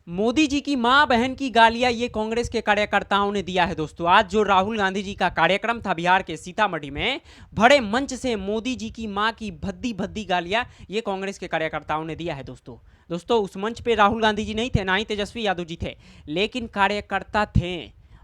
मोदी जी की मां बहन की गालियां ये कांग्रेस के कार्यकर्ताओं ने दिया है दोस्तों। आज जो राहुल गांधी जी का कार्यक्रम था बिहार के सीतामढ़ी में, बड़े मंच से मोदी जी की मां की भद्दी भद्दी गालियां ये कांग्रेस के कार्यकर्ताओं ने दिया है दोस्तों उस मंच पे राहुल गांधी जी नहीं थे, ना ही तेजस्वी यादव जी थे, लेकिन कार्यकर्ता थे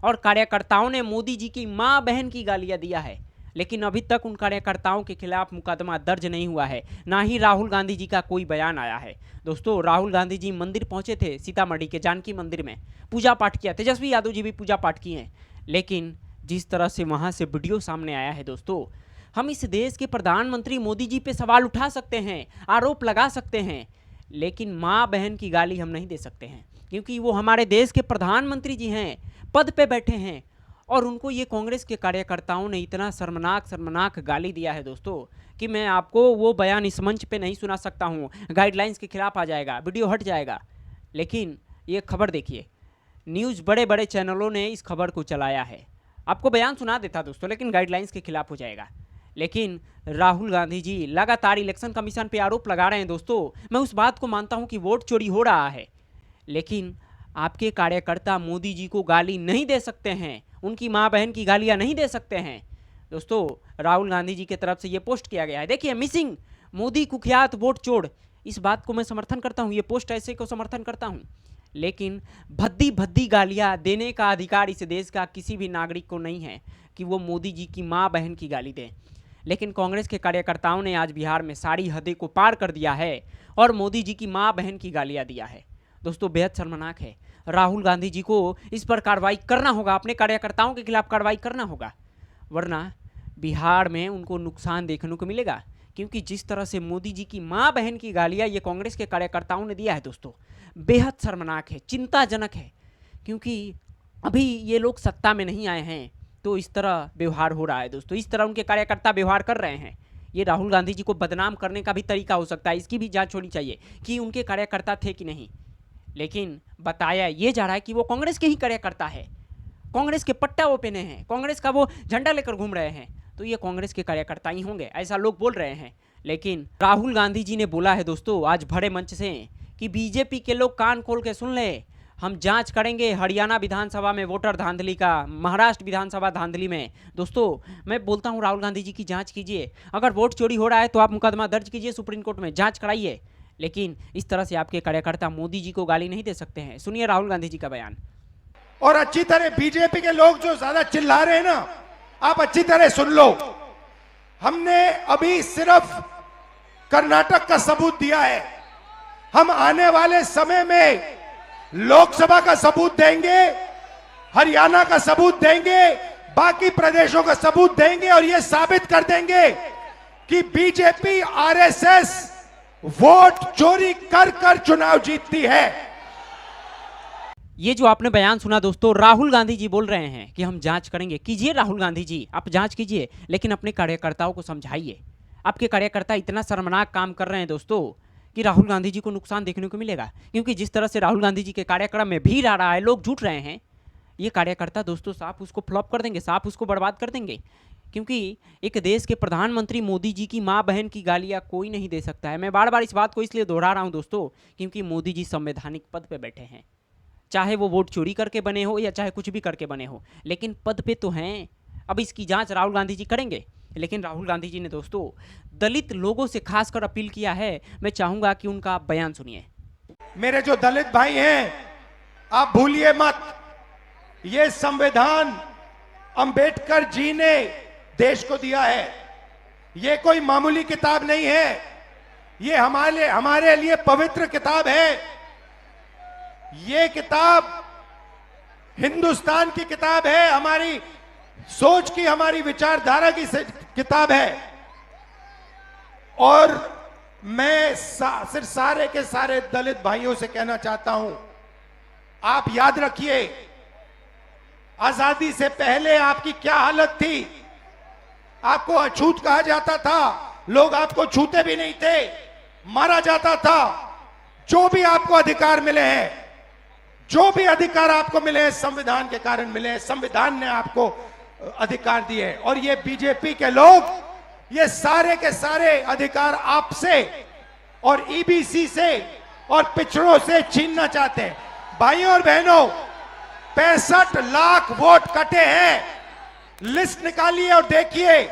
और कार्यकर्ताओं ने मोदी जी की मां बहन की गालियां दिया है। लेकिन अभी तक उन कार्यकर्ताओं के खिलाफ मुकदमा दर्ज नहीं हुआ है, ना ही राहुल गांधी जी का कोई बयान आया है। दोस्तों राहुल गांधी जी मंदिर पहुंचे थे, सीतामढ़ी के जानकी मंदिर में पूजा पाठ किया, तेजस्वी यादव जी भी पूजा पाठ किए हैं, लेकिन जिस तरह से वहां से वीडियो सामने आया है दोस्तों, हम इस देश के प्रधानमंत्री मोदी जी पे सवाल उठा सकते हैं, आरोप लगा सकते हैं, लेकिन माँ बहन की गाली हम नहीं दे सकते हैं, क्योंकि वो हमारे देश के प्रधानमंत्री जी हैं, पद पे बैठे हैं, और उनको ये कांग्रेस के कार्यकर्ताओं ने इतना शर्मनाक गाली दिया है दोस्तों कि मैं आपको वो बयान इस मंच पे नहीं सुना सकता हूँ, गाइडलाइंस के खिलाफ आ जाएगा, वीडियो हट जाएगा। लेकिन ये खबर देखिए, न्यूज़ बड़े बड़े चैनलों ने इस खबर को चलाया है। आपको बयान सुना देता दोस्तों, लेकिन गाइडलाइंस के खिलाफ हो जाएगा। लेकिन राहुल गांधी जी लगातार इलेक्शन कमीशन पे आरोप लगा रहे हैं दोस्तों। मैं उस बात को मानता हूं कि वोट चोरी हो रहा है, लेकिन आपके कार्यकर्ता मोदी जी को गाली नहीं दे सकते हैं, उनकी मां बहन की गालियां नहीं दे सकते हैं। दोस्तों राहुल गांधी जी की तरफ से ये पोस्ट किया गया है, देखिए, मिसिंग मोदी कुख्यात वोट चोर। इस बात को मैं समर्थन करता हूं, ये पोस्ट ऐसे को समर्थन करता हूं, लेकिन भद्दी भद्दी गालियां देने का अधिकार इस देश का किसी भी नागरिक को नहीं है कि वो मोदी जी की मां बहन की गाली दें। लेकिन कांग्रेस के कार्यकर्ताओं ने आज बिहार में सारी हदें को पार कर दिया है और मोदी जी की मां बहन की गालियां दिया है। दोस्तों बेहद शर्मनाक है। राहुल गांधी जी को इस पर कार्रवाई करना होगा, अपने कार्यकर्ताओं के खिलाफ कार्रवाई करना होगा, वरना बिहार में उनको नुकसान देखने को मिलेगा। क्योंकि जिस तरह से मोदी जी की मां बहन की गालियां ये कांग्रेस के कार्यकर्ताओं ने दिया है दोस्तों, बेहद शर्मनाक है, चिंताजनक है। क्योंकि अभी ये लोग सत्ता में नहीं आए हैं तो इस तरह व्यवहार हो रहा है दोस्तों, इस तरह उनके कार्यकर्ता व्यवहार कर रहे हैं। ये राहुल गांधी जी को बदनाम करने का भी तरीका हो सकता है, इसकी भी जांच होनी चाहिए कि उनके कार्यकर्ता थे कि नहीं। लेकिन बताया ये जा रहा है कि वो कांग्रेस के ही कार्यकर्ता है, कांग्रेस के पट्टा वो पहने हैं, कांग्रेस का वो झंडा लेकर घूम रहे हैं, तो ये कांग्रेस के कार्यकर्ता ही होंगे, ऐसा लोग बोल रहे हैं। लेकिन राहुल गांधी जी ने बोला है दोस्तों आज बड़े मंच से कि बीजेपी के लोग कान खोल के सुन ले, हम जांच करेंगे हरियाणा विधानसभा में वोटर धांधली का, महाराष्ट्र विधानसभा धांधली में। दोस्तों मैं बोलता हूं राहुल गांधी जी की जांच कीजिए, अगर वोट चोरी हो रहा है तो आप मुकदमा दर्ज कीजिए सुप्रीम कोर्ट में, जांच कराइए, लेकिन इस तरह से आपके कार्यकर्ता मोदी जी को गाली नहीं दे सकते हैं। सुनिए राहुल गांधी जी का बयान। और अच्छी तरह बीजेपी के लोग जो ज्यादा चिल्ला रहे हैं ना, आप अच्छी तरह सुन लो। हमने अभी सिर्फ कर्नाटक का सबूत दिया है, हम आने वाले समय में लोकसभा का सबूत देंगे, हरियाणा का सबूत देंगे, बाकी प्रदेशों का सबूत देंगे और यह साबित कर देंगे कि बीजेपी आरएसएस वोट चोरी कर कर चुनाव जीतती है। ये जो आपने बयान सुना दोस्तों, राहुल गांधी जी बोल रहे हैं कि हम जांच करेंगे। कीजिए राहुल गांधी जी, आप जांच कीजिए, लेकिन अपने कार्यकर्ताओं को समझाइए। आपके कार्यकर्ता इतना शर्मनाक काम कर रहे हैं दोस्तों कि राहुल गांधी जी को नुकसान देखने को मिलेगा। क्योंकि जिस तरह से राहुल गांधी जी के कार्यक्रम में भीड़ आ रहा है, लोग जुट रहे हैं, ये कार्यकर्ता दोस्तों साफ उसको फ्लॉप कर देंगे, साफ उसको बर्बाद कर देंगे। क्योंकि एक देश के प्रधानमंत्री मोदी जी की मां बहन की गालियां कोई नहीं दे सकता है। मैं बार बार इस बात को इसलिए दोहरा रहा हूं दोस्तों, क्योंकि मोदी जी संवैधानिक पद पे बैठे हैं, चाहे वो वोट चोरी करके बने हो या चाहे कुछ भी करके बने हो, लेकिन पद पे तो हैं। अब इसकी जांच राहुल गांधी जी करेंगे। लेकिन राहुल गांधी जी ने दोस्तों दलित लोगों से खासकर अपील किया है, मैं चाहूंगा कि उनका बयान सुनिए। मेरे जो दलित भाई हैं, आप भूलिए मत, ये संविधान अंबेडकर जी ने देश को दिया है, ये कोई मामूली किताब नहीं है, ये हमारे लिए पवित्र किताब है। ये किताब हिंदुस्तान की किताब है, हमारी सोच की, हमारी विचारधारा की किताब है। और मैं सिर्फ सारे के सारे दलित भाइयों से कहना चाहता हूं, आप याद रखिए आजादी से पहले आपकी क्या हालत थी। आपको अछूत कहा जाता था, लोग आपको छूते भी नहीं थे, मारा जाता था। जो भी आपको अधिकार मिले हैं, जो भी अधिकार आपको मिले हैं, संविधान के कारण मिले हैं, संविधान ने आपको अधिकार दिए हैं। और ये बीजेपी के लोग ये सारे के सारे अधिकार आपसे और ईबीसी से और पिछड़ों से छीनना चाहते हैं। भाइयों और बहनों, 65 लाख वोट कटे हैं। लिस्ट निकालिए और देखिए,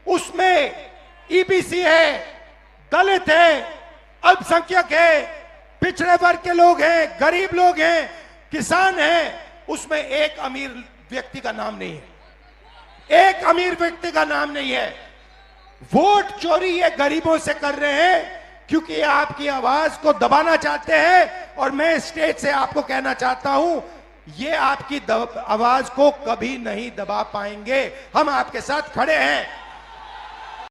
उसमें ईबीसी है, दलित है, अल्पसंख्यक है, पिछड़े वर्ग के लोग हैं, गरीब लोग हैं, किसान हैं। उसमें एक अमीर व्यक्ति का नाम नहीं है, एक अमीर व्यक्ति का नाम नहीं है। वोट चोरी ये गरीबों से कर रहे हैं क्योंकि ये आपकी आवाज को दबाना चाहते हैं। और मैं स्टेज से आपको कहना चाहता हूं, ये आपकी आवाज को कभी नहीं दबा पाएंगे। हम आपके साथ खड़े हैं।